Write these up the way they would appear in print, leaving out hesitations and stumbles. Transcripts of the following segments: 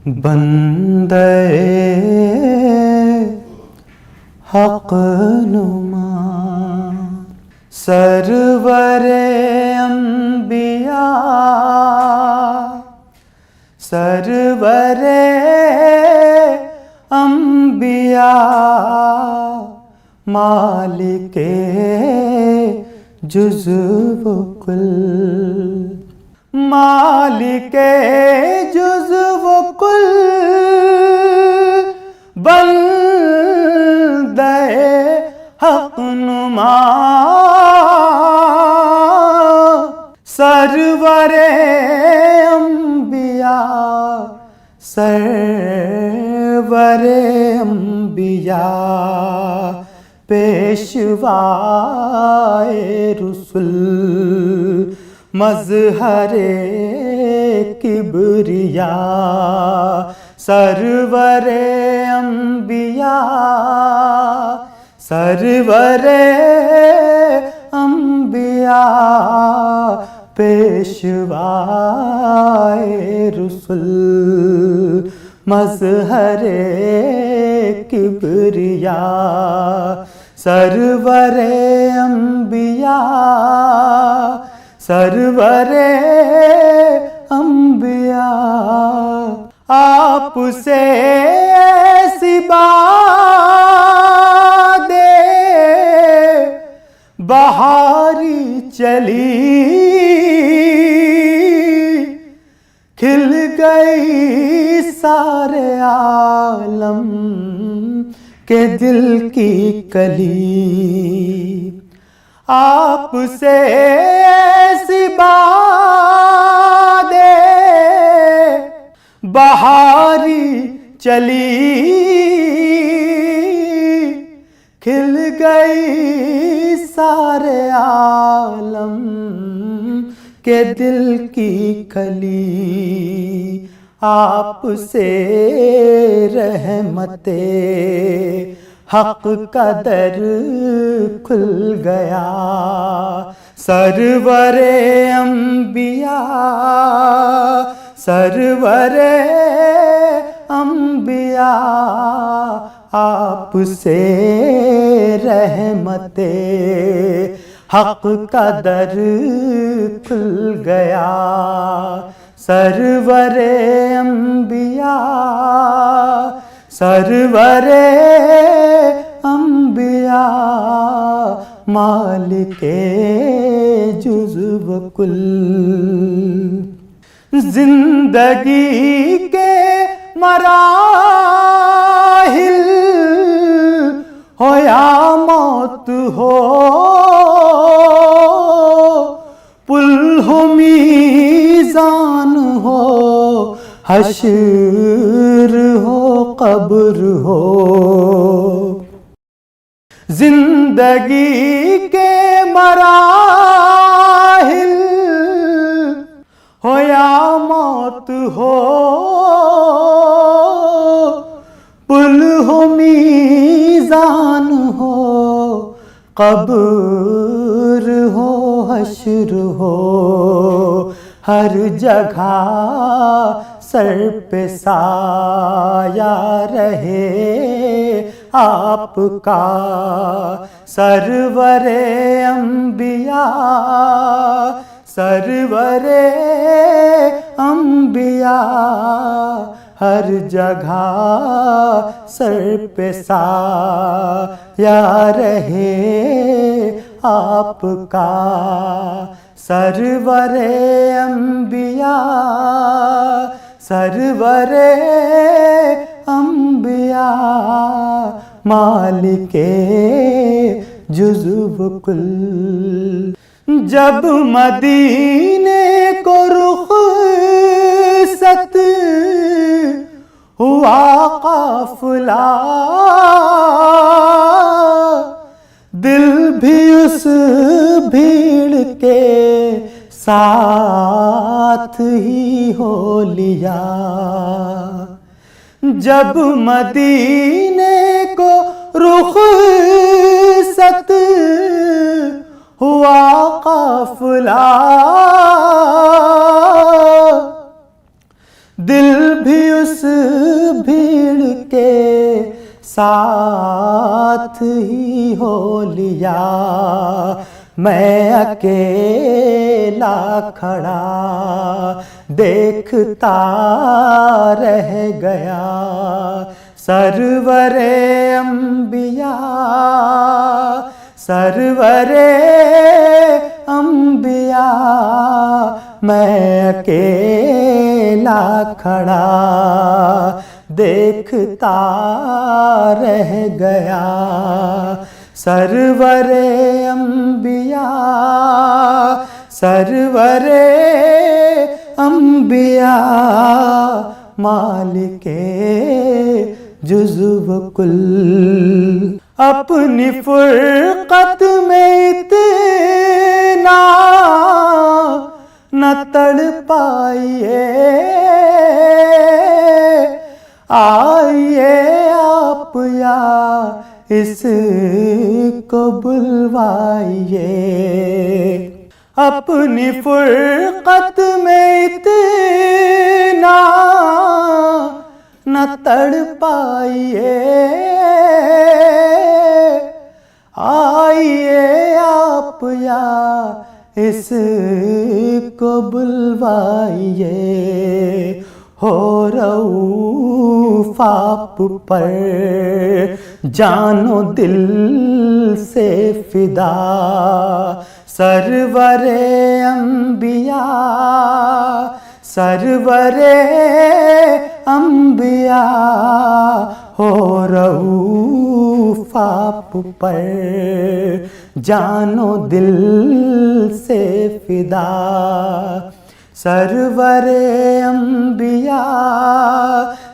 बंदे हक नुमा सरवरे अंबिया सरवरे अंबिया मालिके जुज़्व कुल मालिके जुज़्व कुल बंदे हक नुमा सरवरे अंबिया सरवरे अंबिया पेशवाए रुसुल मज़हरे किबरिया सरवरे अंबिया सरवरे अंबिया पेशवाए रुसुल मज़हरे किबरिया सरवरे अंबिया सरवरे अंबिया आपसे ऐसी बादे बहारी चली खिल गई सारे आलम के दिल की कली आपसे ऐसी बादे बहारी चली खिल गई सारे आलम के दिल की कली आपसे रहमते हक का दर खुल गया सरवरे अंबिया सरवरे अंबिया आपसे रहमते हक का दर खुल गया सरवरे अंबिया सरवरे अंबिया मालिके जुज़्व कुल जिंदगी के मराहिल हो या मौत हो पुल हो मीज़ान हो हश्र हो कब्र हो जिंदगी के मराहिल हो या मौत हो पुल हो मीज़ान हो कब्र हो हश्र हो हर जगह सर पे साया रहे आपका सरवरे अंबिया सरवरे अंबिया हर जगह सर पे साया रहे आपका सरवरे अंबिया सरवरे अंबिया मालिके जुज़्व कुल जब मदीने को रुख़सत हुआ काफ़िला दिल भी उस भीड़ के साथ ही हो लिया जब मदीने को रुख़सत हुआ काफ़िला दिल भी उस भीड़ के साथ ही हो लिया। मैं अकेला खड़ा देखता रह गया। सरवरे अंबिया, सरवरे अंबिया, मैं अकेला खड़ा देखता रह गया। सरवरे अंबिया, सरवरे अंबिया, मालिके जुज़्व कुल। अपनी फुरकत में इतना न तड़ पाइए, आइए आप या इसको बुलवाइए। अपनी फुरकत में इतना न तड़ पाइए, आइए आप या इसको बुलवाइए। हो रऊफ़ आप पर जानो दिल से फिदा। सरवरे अंबिया, सरवरे अंबिया, हो रऊफ़ आप पर जानो दिल से फिदा। सरवरे अंबिया,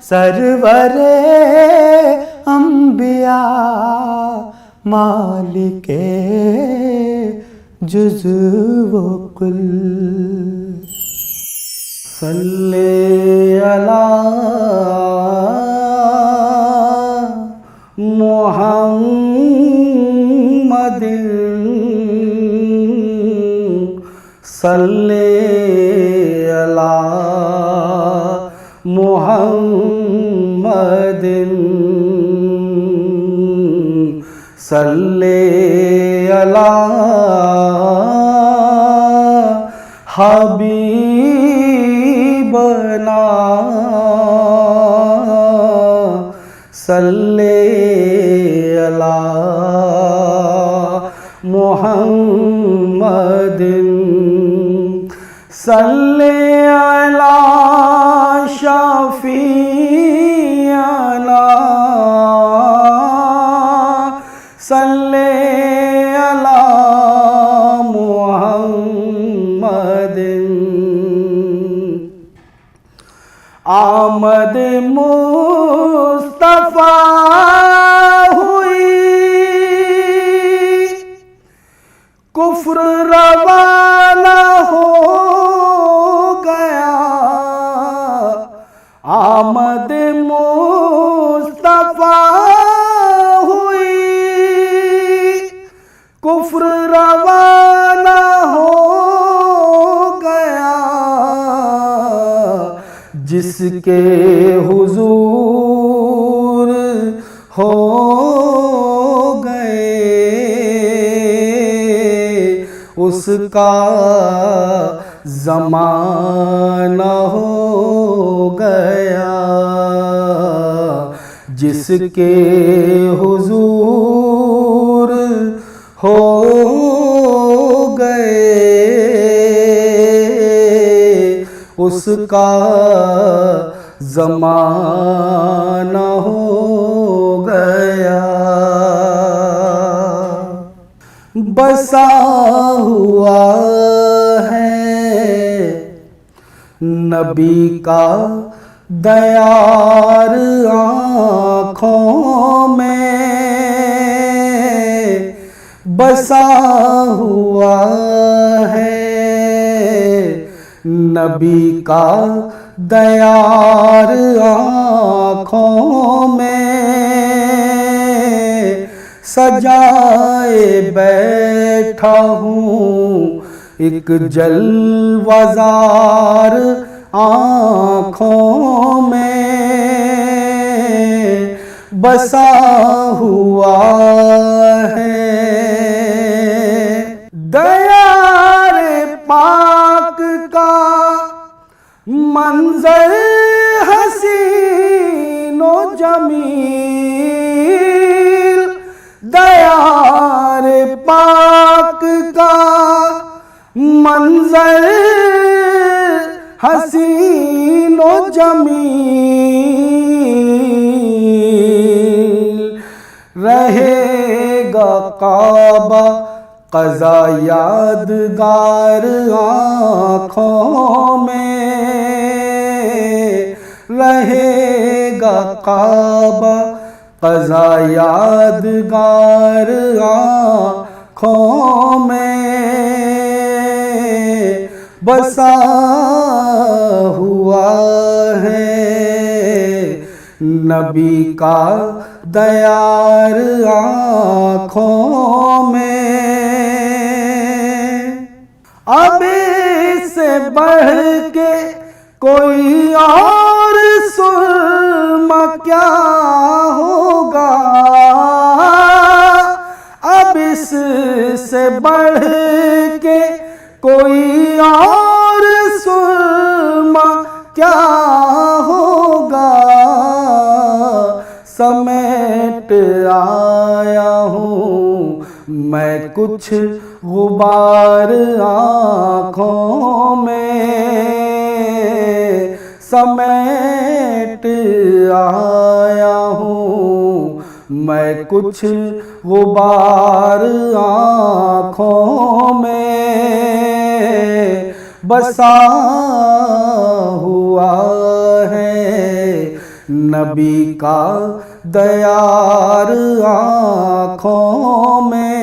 सरवरे अंबिया, मालिके जुज़्व कुल। सल्ले अला मुहम्मदिन, सल्ले अला मुहम्मदिन, सल्ले अला हबीबना, सल्ले अला मुहम्मदिन, सल्ले अला शफीअना, सल्ले अला मुहम्मदिन। आमद मुस्तफा हुई, कुफ्र रवाना हो गया। आमद मुस्तफा हुई, कुफ्र रवाना हो गया। जिसके हुजूर हो गए, उसका ज़माना हो गया। जिसके हुजूर हो गए, उसका ज़माना हो गया। बसा हुआ है नबी का दयार आँखों में, बसा हुआ है नबी का दयार आँखों में। सजाए बैठा हूँ एक जलवाज़ार आँखों में बसा हुआ है। दया रे पाक का मंजर हसीनो जमील, दया रे पाक का मंजर हसीनो जमील। रहेगा काबा क़ज़ा यादगार आँखों में, रहेगा काबा क़ज़ा यादगार आँखों में बसा हुआ है। नबी का दयार आँखों में, अब इससे बढ़ के कोई और सुरमा क्या होगा, अब इससे बढ़ के कोई और सुरमा क्या होगा। समेट आया हूँ मैं कुछ गुबार आँखों में, समेट आया हूँ मैं कुछ गुबार आँखों में बसा हुआ है। नबी का दयार आँखों में,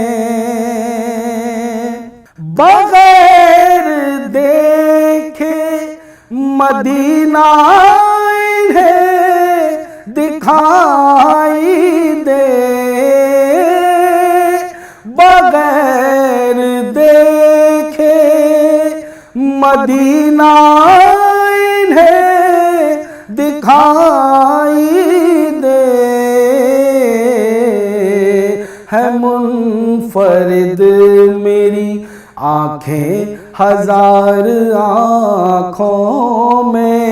बगैर देखे मदीना इन्हें दिखाई दे, बगैर देखे मदीना इन्हें दिखाई दे। है मुनफरिद मेरी आँखें हजार आँखों में,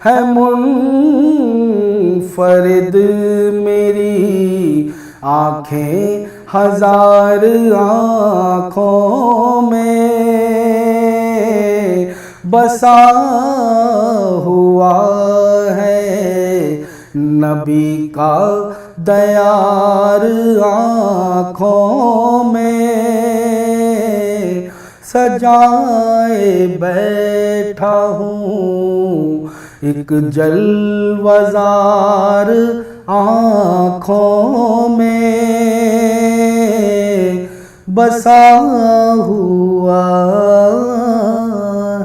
है मुनफरिद मेरी आँखें हजार आँखों में बसा हुआ है। नबी का दयार आँखों में सजाए बैठा हूँ एक जलवज़ार आँखों में बसा हुआ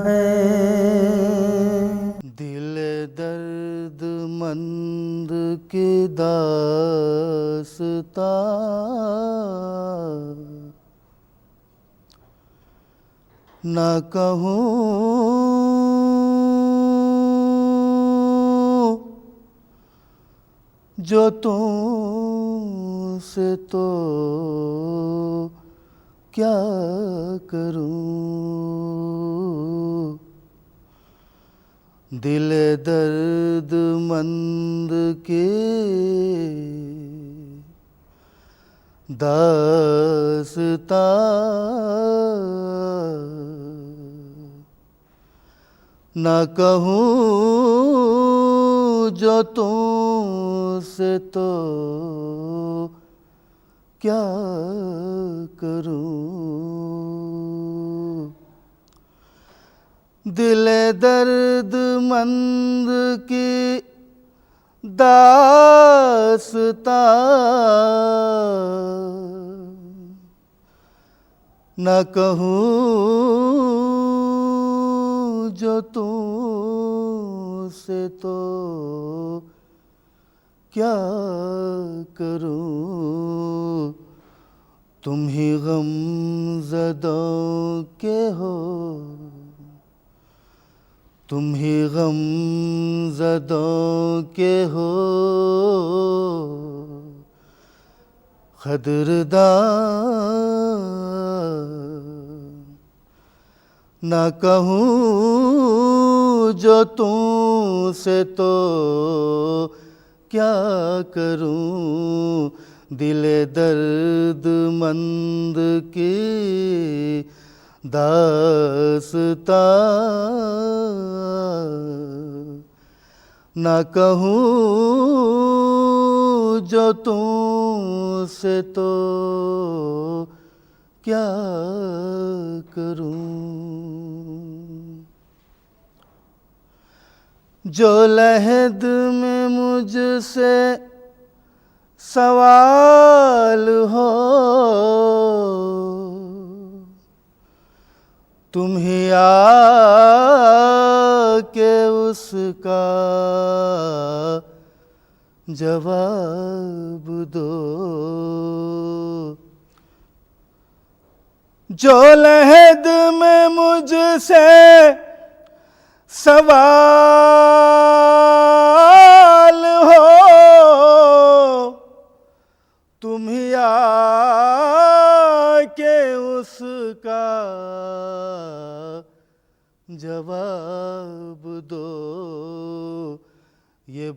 है। दिल दर्द मंद की दास्तां न कहूँ जो तुमसे तो क्या करूँ। दिल दर्द मंद के दास्तां न कहूँ जो तुमसे तो क्या करूँ। दिल दर्द मंद की दास्तां न कहूँ जो तुमसे तो क्या करूँ। तुम ही गम ज़दों के हो तुम ही गम ज़दों के हो क़द्रदान, ना कहूँ जो तुमसे तो क्या करूँ, दिले दर्दमंद की दास्तां, ना कहूँ जो तुमसे तो क्या करूँ। जो लहद में मुझसे सवाल हो, तुम ही आके उसका जवाब दो। जो लहद में मुझसे सवाल हो, तुम ही आके उसका जवाब दो। ये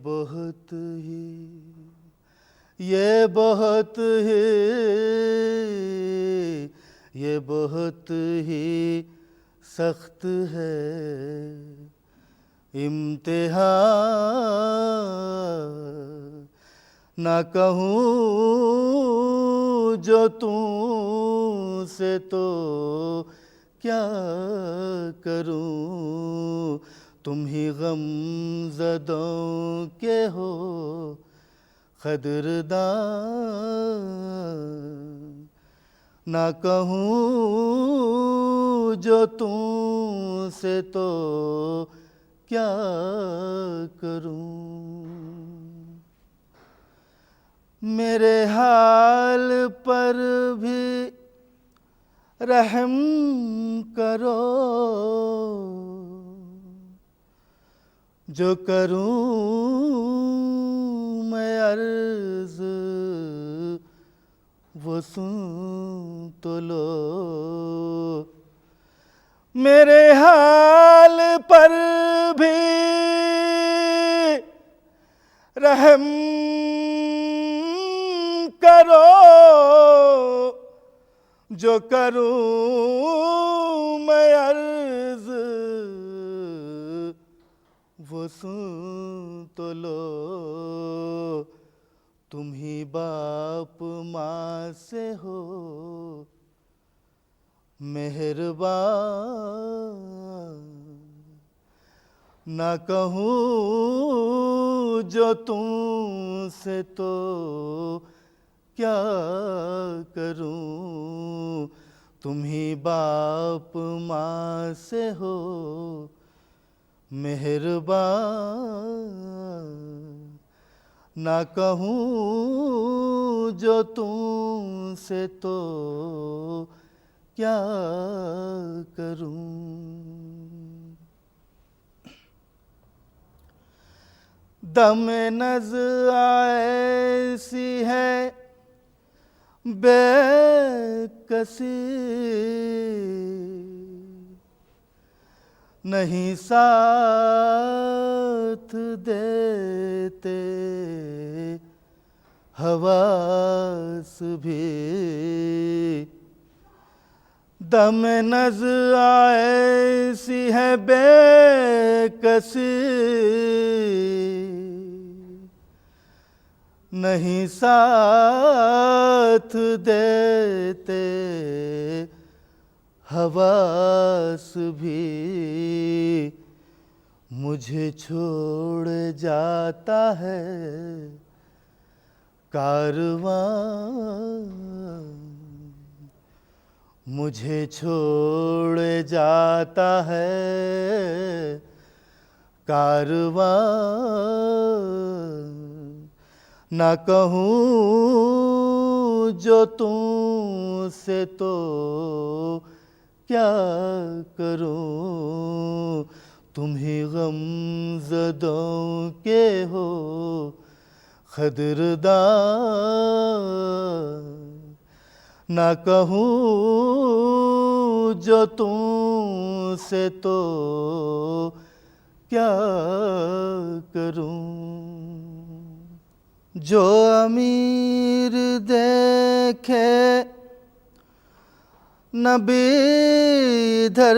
बहुत ही सख्त है इम्तिहान, ना कहूँ जो तुमसे तो क्या करूँ, तुम ही गम ज़दों के हो क़द्रदान, ना कहूँ जो तुमसे तो क्या करूँ। मेरे हाल पर भी रहम करो, जो करूँ मैं अर्ज़ वो सुन तो लो। मेरे हाल पर भी रहम करो, जो करूँ मैं अर्ज़ वो सुन तो लो। तुम ही बाप माँ से हो मेहरबान, ना कहूँ जो तुमसे तो क्या करूँ, तुम ही बाप माँ से हो मेहरबान, ना कहूँ जो तुमसे तो क्या करूँ। दम नज़ ऐसी है बेकसी, नहीं साथ देते हवास भी। दम नज़ ऐसी है बेकसी, नहीं साथ देते हवास भी। मुझे छोड़ जाता है कारवां, मुझे छोड़ जाता है कारवां, ना कहूँ जो तुमसे तो क्या करूँ, तुम ही गम ज़दों के हो खदरदार, ना कहूँ जो तुमसे तो क्या करूं। जो अमीर देखे नबी इधर,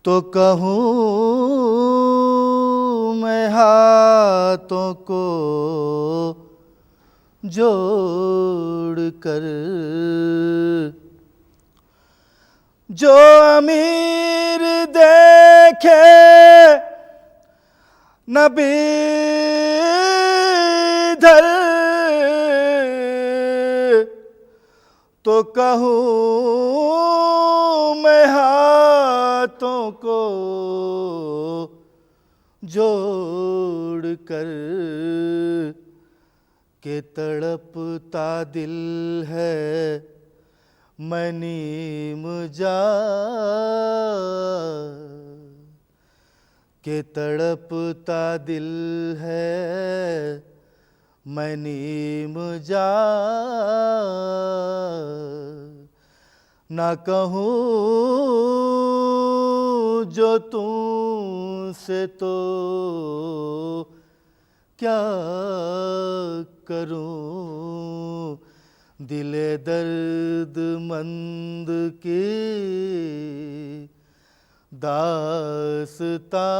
तो कहूँ मैं हाथों को जोड़ कर। जो अमीर देखे नबी इधर, तो कहूँ मैं हाथों को जोड़ कर के तड़पता दिल है मैं नीम जा, के तड़पता दिल है मैं नीम जा, ना कहूँ जो तुमसे तो क्या करूं। दिले दर्द मंद की दास्तां,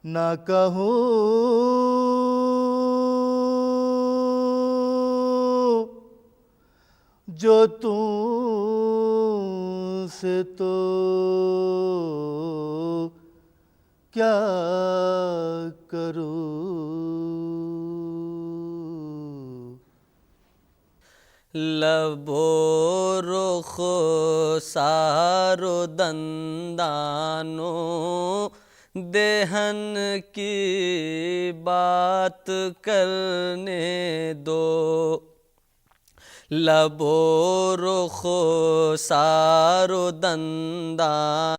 ना कहूँ जो तुमसे तो क्या करूं। लबो रुख सारो दंदानो देहन की बात करने दो। लबो रुख सारो दंदान